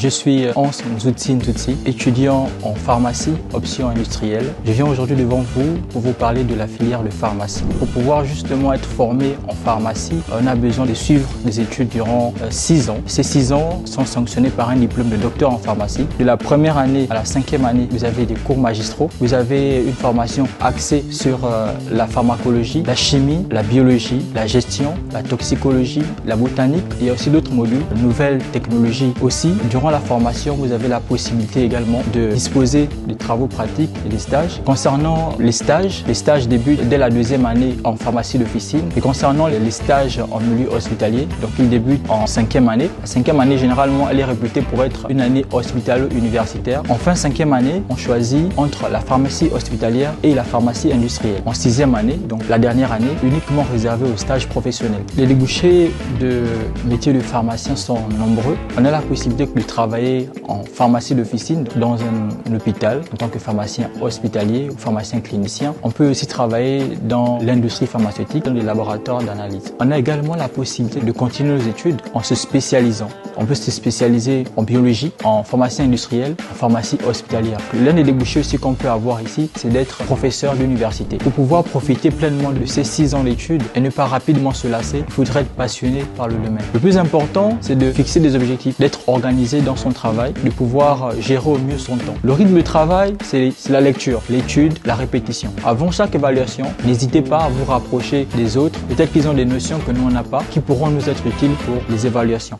Je suis Hans Nzutsi Nzutsi, étudiant en pharmacie, option industrielle. Je viens aujourd'hui devant vous pour vous parler de la filière de pharmacie. Pour pouvoir justement être formé en pharmacie, on a besoin de suivre des études durant 6 ans. Ces 6 ans sont sanctionnés par un diplôme de docteur en pharmacie. De la première année à la 5e année, vous avez des cours magistraux. Vous avez une formation axée sur la pharmacologie, la chimie, la biologie, la gestion, la toxicologie, la botanique. Il y a aussi d'autres modules, de nouvelles technologies aussi. Durant la formation, vous avez la possibilité également de disposer de travaux pratiques et des stages. Concernant les stages débutent dès la 2e année en pharmacie d'officine. Et concernant les stages en milieu hospitalier, donc ils débutent en 5e année. La 5e année, généralement, elle est réputée pour être une année hospitalo-universitaire. En fin 5e année, on choisit entre la pharmacie hospitalière et la pharmacie industrielle. En 6e année, donc la dernière année, uniquement réservée aux stages professionnels. Les débouchés de métier de pharmacien sont nombreux. On a la possibilité de travailler en pharmacie d'officine dans un hôpital en tant que pharmacien hospitalier ou pharmacien clinicien. On peut aussi travailler dans l'industrie pharmaceutique, dans les laboratoires d'analyse. On a également la possibilité de continuer nos études en se spécialisant. On peut se spécialiser en biologie, en pharmacie industrielle, en pharmacie hospitalière. L'un des débouchés aussi qu'on peut avoir ici, c'est d'être professeur d'université. Pour pouvoir profiter pleinement de ces 6 ans d'études et ne pas rapidement se lasser, il faudrait être passionné par le domaine. Le plus important, c'est de fixer des objectifs, d'être organisé dans son travail, de pouvoir gérer au mieux son temps. Le rythme de travail, c'est la lecture, l'étude, la répétition. Avant chaque évaluation, n'hésitez pas à vous rapprocher des autres. Peut-être qu'ils ont des notions que nous on n'a pas, qui pourront nous être utiles pour les évaluations.